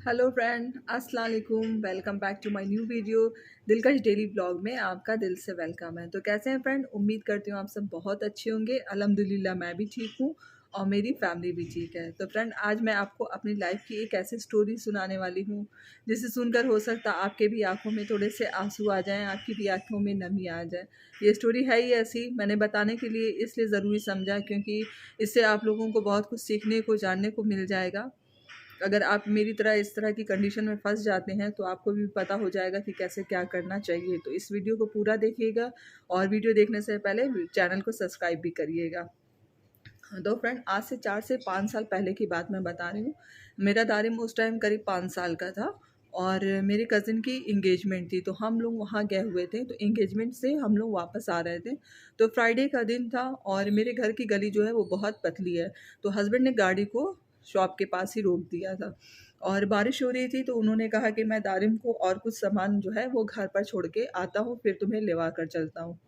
Hello friend, अस्सलाम वालेकुम। Welcome back to my new video. Dilkash daily blog में आपका दिल से वेलकम है। तो कैसे हैं फ्रेंड? उम्मीद करती हूँ आप सब बहुत अच्छे होंगे। अल्हम्दुलिल्लाह मैं भी ठीक हूँ और मेरी फैमिली भी ठीक है। तो फ्रेंड, आज मैं आपको अपनी लाइफ की एक ऐसी स्टोरी सुनाने वाली हूँ जिसे सुनकर हो सकता है आपके भी आंखों में थोड़े से आंसू आ जाएं, आपकी भी आंखों में नमी आ जाए। ये स्टोरी है ही ऐसी, मैंने बताने के लिए इसलिए ज़रूरी समझा क्योंकि इससे आप लोगों को बहुत कुछ सीखने को, जानने को मिल जाएगा। अगर आप मेरी तरह इस तरह की कंडीशन में फंस जाते हैं तो आपको भी पता हो जाएगा कि कैसे क्या करना चाहिए। तो इस वीडियो को पूरा देखिएगा और वीडियो देखने से पहले चैनल को सब्सक्राइब भी करिएगा। तो फ्रेंड, आज से 4 से 5 साल पहले की बात मैं बता रही हूँ। मेरा दारिम उस टाइम करीब 5 साल का था और मेरे कज़िन की इंगेजमेंट थी, तो हम लोग वहाँ गए हुए थे। तो इंगेजमेंट से हम लोग वापस आ रहे थे। तो फ्राइडे का दिन था और मेरे घर की गली जो है वो बहुत पतली है। तो हस्बैंड ने गाड़ी को शॉप के पास ही रोक दिया था और बारिश हो रही थी। तो उन्होंने कहा कि मैं दारिम को और कुछ सामान जो है वो घर पर छोड़ के आता हूँ, फिर तुम्हें लेवा कर चलता हूँ।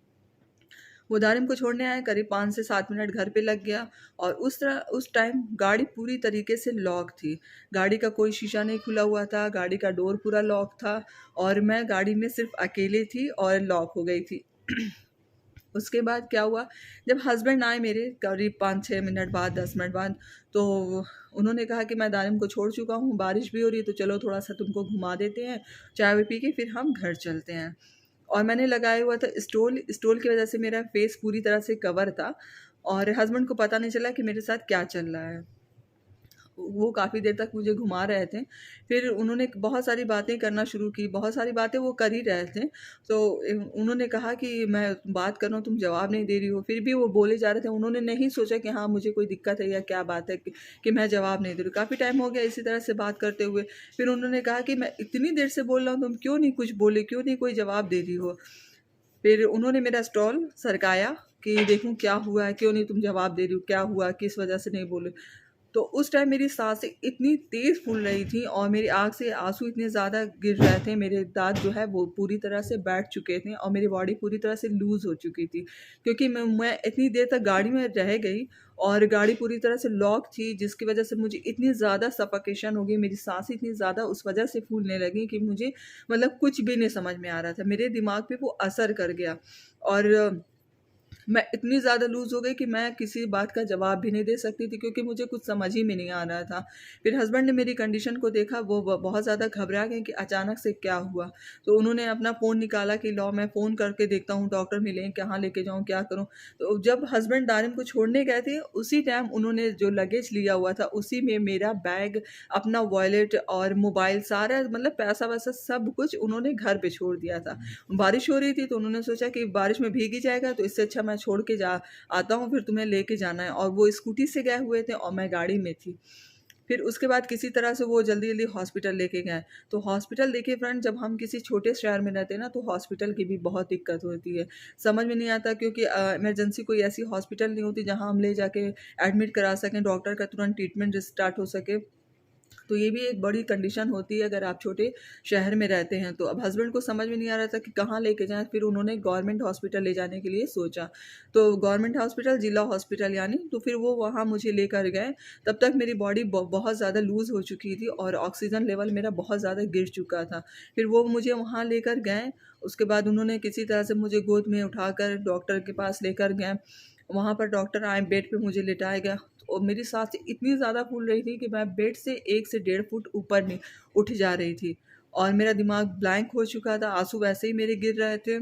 वो दारिम को छोड़ने आए, करीब 5 से 7 मिनट घर पे लग गया। और उस टाइम गाड़ी पूरी तरीके से लॉक थी। गाड़ी का कोई शीशा नहीं खुला हुआ था, गाड़ी का डोर पूरा लॉक था और मैं गाड़ी में सिर्फ अकेले थी और लॉक हो गई थी। उसके बाद क्या हुआ, जब हस्बैंड आए मेरे करीब 5-6 मिनट बाद, 10 मिनट बाद, तो उन्होंने कहा कि मैं दारिम को छोड़ चुका हूँ, बारिश भी हो रही है तो चलो थोड़ा सा तुमको घुमा देते हैं, चाय वाय पी के फिर हम घर चलते हैं। और मैंने लगाया हुआ था स्टोल। स्टोल की वजह से मेरा फेस पूरी तरह से कवर था और हस्बैंड को पता नहीं चला कि मेरे साथ क्या चल रहा है। वो काफ़ी देर तक मुझे घुमा रहे थे। फिर उन्होंने बहुत सारी बातें करना शुरू की, बहुत सारी बातें वो कर ही रहे थे। तो उन्होंने कहा कि मैं बात कर रहा हूँ, तुम जवाब नहीं दे रही हो। फिर भी वो बोले जा रहे थे। उन्होंने नहीं सोचा कि हाँ, मुझे कोई दिक्कत है या क्या बात है कि मैं जवाब नहीं दे रही हूँ। काफ़ी टाइम हो गया इसी तरह से बात करते हुए। फिर उन्होंने कहा कि मैं इतनी देर से बोल रहा हूँ, तुम क्यों नहीं कुछ बोले, क्यों नहीं कोई जवाब दे रही हो। फिर उन्होंने मेरा स्टॉल सरकाया कि देखूँ क्या हुआ है, क्यों नहीं तुम जवाब दे रही हो, क्या हुआ, किस वजह से नहीं बोले। तो उस टाइम मेरी साँसें इतनी तेज़ फूल रही थी और मेरी आँख से आँसू इतने ज़्यादा गिर रहे थे, मेरे दाँत जो है वो पूरी तरह से बैठ चुके थे और मेरी बॉडी पूरी तरह से लूज़ हो चुकी थी। क्योंकि मैं इतनी देर तक गाड़ी में रह गई और गाड़ी पूरी तरह से लॉक थी, जिसकी वज़ह से मुझे इतनी ज़्यादा सफोकेशन हो गई, मेरी साँसें इतनी ज़्यादा उस वज़ह से फूलने लगी कि मुझे मतलब कुछ भी नहीं समझ में आ रहा था। मेरे दिमाग पे वो असर कर गया और मैं इतनी ज़्यादा लूज़ हो गई कि मैं किसी बात का जवाब भी नहीं दे सकती थी क्योंकि मुझे कुछ समझ ही में नहीं आ रहा था। फिर हस्बैंड ने मेरी कंडीशन को देखा, वो बहुत ज़्यादा घबरा गए कि अचानक से क्या हुआ। तो उन्होंने अपना फ़ोन निकाला कि लाओ मैं फ़ोन करके देखता हूँ, डॉक्टर मिले, कहाँ लेके जाऊँ, क्या करूँ? तो जब हस्बैंड दारिम को छोड़ने गए थे, उसी टाइम उन्होंने जो लगेज लिया हुआ था, उसी में मेरा बैग, अपना वॉलेट और मोबाइल, सारा मतलब पैसा-वैसा सब कुछ उन्होंने घर पे छोड़ दिया था। बारिश हो रही थी तो उन्होंने सोचा कि बारिश में भीग ही जाएगा तो इससे अच्छा मैं छोड़ के जा आता हूँ, फिर तुम्हें लेके जाना है। और वो स्कूटी से गए हुए थे और मैं गाड़ी में थी। फिर उसके बाद किसी तरह से वो जल्दी-जल्दी हॉस्पिटल लेके गए। तो हॉस्पिटल देखिए फ्रेंड, जब हम किसी छोटे शहर में रहते हैं ना तो हॉस्पिटल की भी बहुत दिक्कत होती है। समझ में नहीं आता क्योंकि इमरजेंसी कोई ऐसी हॉस्पिटल नहीं होती जहाँ हम ले जाके एडमिट करा सकें, डॉक्टर का तुरंत ट्रीटमेंट स्टार्ट हो सके। तो ये भी एक बड़ी कंडीशन होती है अगर आप छोटे शहर में रहते हैं तो। अब हस्बैंड को समझ में नहीं आ रहा था कि कहाँ लेके जाएँ, फिर उन्होंने गवर्नमेंट हॉस्पिटल ले जाने के लिए सोचा। तो गवर्नमेंट हॉस्पिटल, जिला हॉस्पिटल यानी, तो फिर वो वहाँ मुझे लेकर गए। तब तक मेरी बॉडी बहुत ज़्यादा लूज़ हो चुकी थी और ऑक्सीजन लेवल मेरा बहुत ज़्यादा गिर चुका था। फिर वो मुझे वहाँ लेकर गए। उसके बाद उन्होंने किसी तरह से मुझे गोद में उठाकर डॉक्टर के पास लेकर गए। वहाँ पर डॉक्टर आए, बेड पे मुझे लिटाया गया और मेरी साँसें इतनी ज़्यादा फूल रही थी कि मैं बेड से 1 से 1.5 फुट ऊपर नहीं उठ जा रही थी और मेरा दिमाग ब्लैंक हो चुका था, आँसू वैसे ही मेरे गिर रहे थे।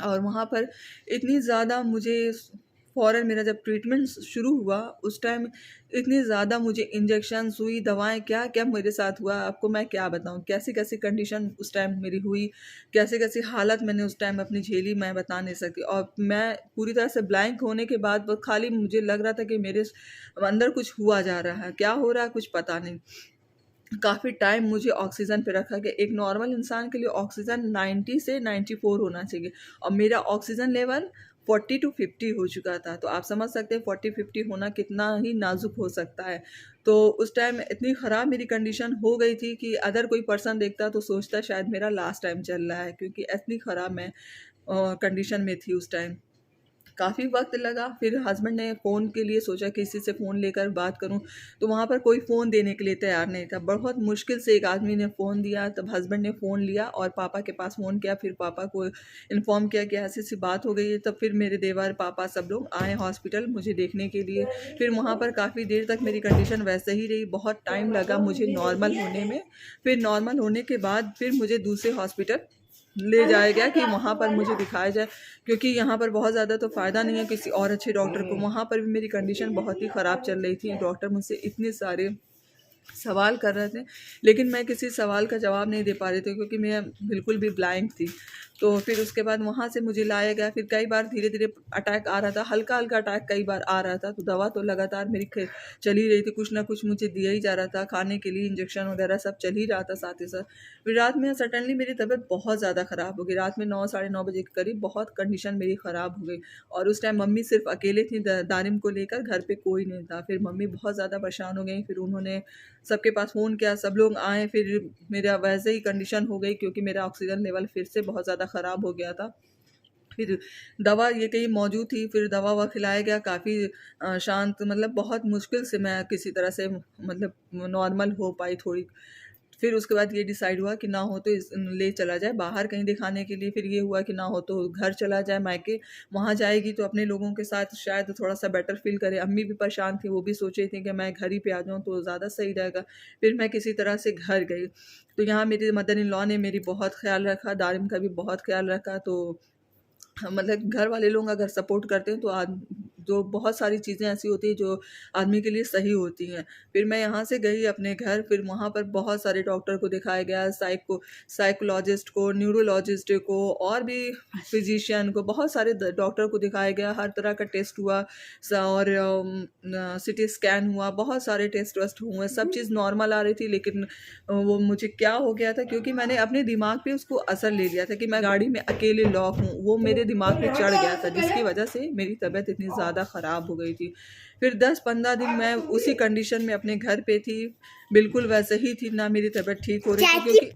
और वहाँ पर इतनी ज़्यादा मुझे फ़ौरन मेरा जब ट्रीटमेंट शुरू हुआ, उस टाइम इतनी ज़्यादा मुझे इंजेक्शन, सुई, दवाएँ, क्या-क्या मेरे साथ हुआ, आपको मैं क्या बताऊँ। कैसी-कैसी कंडीशन उस टाइम मेरी हुई, कैसी-कैसी हालत मैंने उस टाइम अपनी झेली, मैं बता नहीं सकती। और मैं पूरी तरह से ब्लैंक होने के बाद बस खाली मुझे लग रहा था कि मेरे अंदर कुछ हुआ जा रहा है, क्या हो रहा है कुछ पता नहीं। काफ़ी टाइम मुझे ऑक्सीजन पे रखा गया। एक नॉर्मल इंसान के लिए ऑक्सीजन 90 से 94 होना चाहिए और मेरा ऑक्सीजन लेवल 40 टू 50 हो चुका था। तो आप समझ सकते हैं 40-50 होना कितना ही नाज़ुक हो सकता है। तो उस टाइम इतनी ख़राब मेरी कंडीशन हो गई थी कि अगर कोई पर्सन देखता तो सोचता शायद मेरा लास्ट टाइम चल रहा है, क्योंकि इतनी ख़राब मैं कंडीशन में थी उस टाइम। काफ़ी वक्त लगा। फिर हस्बैंड ने फ़ोन के लिए सोचा किसी से फ़ोन लेकर बात करूं, तो वहाँ पर कोई फ़ोन देने के लिए तैयार नहीं था। बहुत मुश्किल से एक आदमी ने फ़ोन दिया, तब हस्बैंड ने फ़ोन लिया और पापा के पास फ़ोन किया। फिर पापा को इन्फॉर्म किया कि ऐसी ऐसी बात हो गई है। तब फिर मेरे देवर, पापा सब लोग आए हॉस्पिटल मुझे देखने के लिए। फिर वहाँ पर काफ़ी देर तक मेरी कंडीशन वैसे ही रही, बहुत टाइम लगा मुझे नॉर्मल होने में। फिर नॉर्मल होने के बाद फिर मुझे दूसरे हॉस्पिटल ले जाया गया कि वहाँ पर मुझे दिखाया जाए, क्योंकि यहाँ पर बहुत ज़्यादा तो फ़ायदा नहीं है किसी और अच्छे डॉक्टर को। वहाँ पर भी मेरी कंडीशन बहुत ही ख़राब चल रही थी। डॉक्टर मुझसे इतने सारे सवाल कर रहे थे, लेकिन मैं किसी सवाल का जवाब नहीं दे पा रही थी, क्योंकि मैं बिल्कुल भी ब्लाइंक थी। तो फिर उसके बाद वहाँ से मुझे लाया गया। फिर कई बार धीरे धीरे अटैक आ रहा था, हल्का हल्का अटैक कई बार आ रहा था। तो दवा तो लगातार मेरी चल ही रही थी, कुछ ना कुछ मुझे दिया ही जा रहा था, खाने के लिए इंजेक्शन वगैरह सब चल ही रहा था साथ ही साथ। फिर रात में सडनली मेरी तबीयत बहुत ज़्यादा ख़राब हो गई। रात में 9 साढ़े 9 बजे के करीब बहुत कंडीशन मेरी ख़राब हो गई। और उस टाइम मम्मी सिर्फ अकेले थी दानिम को लेकर, घर पे कोई नहीं था। फिर मम्मी बहुत ज़्यादा परेशान हो गई। फिर उन्होंने सबके पास फ़ोन किया, सब लोग आए। फिर मेरा वैसे ही कंडीशन हो गई, क्योंकि मेरा ऑक्सीजन लेवल फिर से बहुत ज़्यादा ख़राब हो गया था। फिर दवा ये कहीं मौजूद थी, फिर दवा ववा खिलाया गया। काफ़ी शांत, मतलब बहुत मुश्किल से मैं किसी तरह से मतलब नॉर्मल हो पाई थोड़ी। फिर उसके बाद ये डिसाइड हुआ कि ना हो तो ले चला जाए बाहर कहीं दिखाने के लिए। फिर ये हुआ कि ना हो तो घर चला जाए मायके। वहाँ जाएगी तो अपने लोगों के साथ शायद थोड़ा सा बेटर फील करे। अम्मी भी परेशान थी, वो भी सोच रही थी कि मैं घर ही पे आ जाऊँ तो ज़्यादा सही रहेगा। फिर मैं किसी तरह से घर गई। तो यहाँ मेरी मदर इन लॉ ने मेरी बहुत ख्याल रखा, दारिम का भी बहुत ख्याल रखा। तो मतलब घर वाले लोग अगर सपोर्ट करते हैं तो जो बहुत सारी चीज़ें ऐसी होती हैं जो आदमी के लिए सही होती हैं। फिर मैं यहाँ से गई अपने घर। फिर वहाँ पर बहुत सारे डॉक्टर को दिखाया गया, साइकोलॉजिस्ट को, न्यूरोलॉजिस्ट को, और भी फिजिशियन को, बहुत सारे डॉक्टर को दिखाया गया। हर तरह का टेस्ट हुआ और सिटी स्कैन हुआ, बहुत सारे टेस्ट वेस्ट हुए, सब चीज़ नॉर्मल आ रही थी। लेकिन वो मुझे क्या हो गया था, क्योंकि मैंने अपने दिमाग पे उसको असर ले लिया था कि मैं गाड़ी में अकेले लॉक हूँ, वो मेरे दिमाग पे चढ़ गया था, जिसकी वजह से मेरी तबीयत इतनी ज़्यादा ख़राब हो गई थी। फिर 10-15 दिन मैं उसी कंडीशन में अपने घर पे थी, बिल्कुल वैसे ही थी, ना मेरी तबीयत ठीक हो रही थी। क्योंकि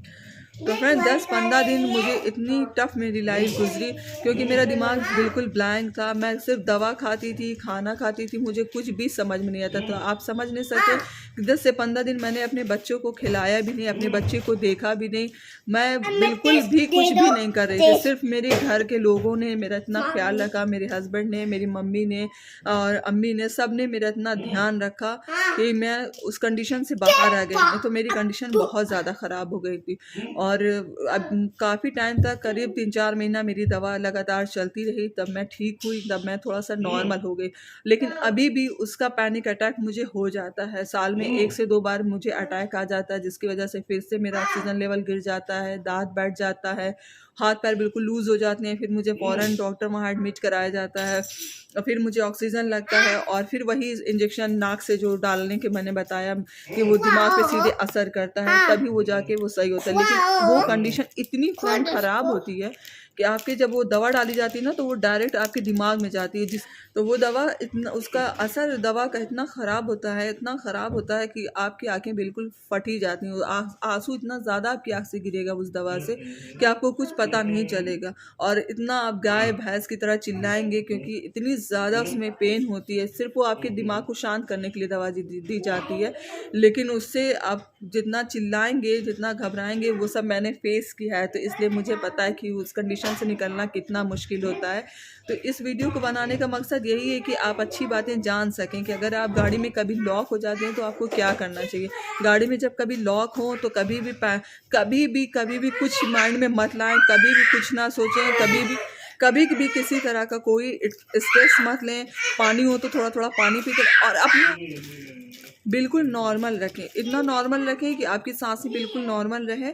तो फ्रेंड 10-15 दिन मुझे इतनी टफ़ मेरी लाइफ गुजरी, क्योंकि मेरा दिमाग बिल्कुल ब्लैंक था। मैं सिर्फ दवा खाती थी, खाना खाती थी, मुझे कुछ भी समझ में नहीं आता। तो आप समझ नहीं सकते, 10 से 15 दिन मैंने अपने बच्चों को खिलाया भी नहीं, अपने बच्चे को देखा भी नहीं, मैं बिल्कुल भी कुछ भी नहीं कर रही थी। सिर्फ मेरे घर के लोगों ने मेरा इतना ख्याल रखा, मेरे हस्बैंड ने, मेरी मम्मी ने और अम्मी ने, सब ने मेरा इतना ध्यान रखा कि मैं उस कंडीशन से बाहर आ गई। नहीं तो मेरी कंडीशन बहुत ज़्यादा ख़राब हो गई थी। और अब काफ़ी टाइम तक, करीब 3-4 महीना मेरी दवा लगातार चलती रही, तब मैं ठीक हुई, तब मैं थोड़ा सा नॉर्मल हो गई। लेकिन अभी भी उसका पैनिक अटैक मुझे हो जाता है, साल में 1 से 2 बार मुझे अटैक आ जाता है, जिसकी वजह से फिर से मेरा ऑक्सीजन लेवल गिर जाता है, दांत बैठ जाता है, हाथ पैर बिल्कुल लूज़ हो जाते हैं। फिर मुझे फ़ौरन डॉक्टर वहाँ एडमिट कराया जाता है, और फिर मुझे ऑक्सीजन लगता है, और फिर वही इंजेक्शन नाक से जो डालने के मैंने बताया कि वो दिमाग पे सीधे असर करता है, तभी वो जाके वो सही होता है। लेकिन वो कंडीशन इतनी फ्रेंड ख़राब होती है कि आपके जब वो दवा डाली जाती है ना, तो वो डायरेक्ट आपके दिमाग में जाती है, तो वो दवा इतना, उसका असर दवा का इतना ख़राब होता है, इतना ख़राब होता है कि आपकी आंखें बिल्कुल फट ही जाती हैं। आंसू इतना ज़्यादा आपकी आँख से गिरेगा उस दवा से कि आपको कुछ पता नहीं चलेगा, और इतना आप गाय भैंस की तरह चिल्लाएंगे, क्योंकि इतनी ज़्यादा उसमें पेन होती है। सिर्फ वो आपके दिमाग को शांत करने के लिए दवा दी जाती है, लेकिन उससे आप जितना चिल्लाएंगे, जितना घबराएंगे, वो सब मैंने फेस किया है। तो इसलिए मुझे पता है कि उस कंडीशन से निकलना कितना मुश्किल होता है। तो इस वीडियो को बनाने का मकसद यही है कि आप अच्छी बातें जान सकें कि अगर आप गाड़ी में कभी लॉक हो जाते हैं तो आपको क्या करना चाहिए। गाड़ी में जब कभी लॉक हो तो कभी भी कुछ माइंड में मत लाएं, कभी भी कुछ ना सोचें, कभी भी किसी तरह का कोई स्ट्रेस मत लें। पानी हो तो थोड़ा थोड़ा पानी पीकर, और अपने बिल्कुल नॉर्मल रखें, इतना नॉर्मल रखें कि आपकी सांसें बिल्कुल नॉर्मल रहे,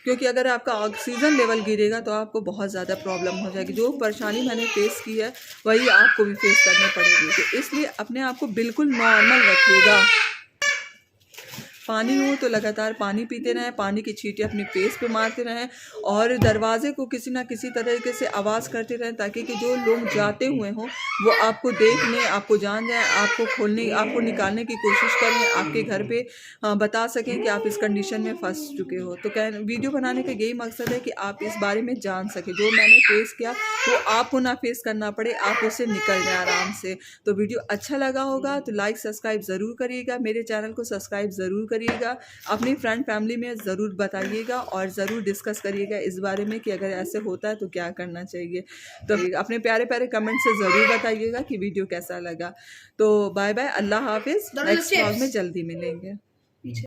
क्योंकि अगर आपका ऑक्सीजन लेवल गिरेगा तो आपको बहुत ज़्यादा प्रॉब्लम हो जाएगी। जो परेशानी मैंने फेस की है वही आपको भी फेस करनी पड़ेगी। तो इसलिए अपने आप को बिल्कुल नॉर्मल रखिएगा। पानी हो तो लगातार पानी पीते रहें, पानी की छींटे अपने फेस पे मारते रहें और दरवाजे को किसी ना किसी तरीके से आवाज़ करते रहें ताकि कि जो लोग जाते हुए हों वो आपको देख लें, आपको जान जाएँ, आपको निकालने की कोशिश करें, आपके घर पे बता सकें कि आप इस कंडीशन में फंस चुके हो। तो वीडियो बनाने का यही मकसद है कि आप इस बारे में जान सकें, जो मैंने फेस किया वो आपको ना फेस करना पड़े, आप उससे निकल जाएं आराम से। तो वीडियो अच्छा लगा होगा तो लाइक सब्सक्राइब ज़रूर करिएगा, मेरे चैनल को सब्सक्राइब ज़रूर करिएगा, अपनी फ्रेंड फैमिली में ज़रूर बताइएगा और ज़रूर डिस्कस करिएगा इस बारे में कि अगर ऐसे होता है तो क्या करना चाहिए। तो अपने प्यारे प्यारे कमेंट से ज़रूर बताइएगा कि वीडियो कैसा लगा। तो बाय बाय, अल्लाह हाफिज़, नेक्स्ट व्लॉग में जल्दी मिलेंगे।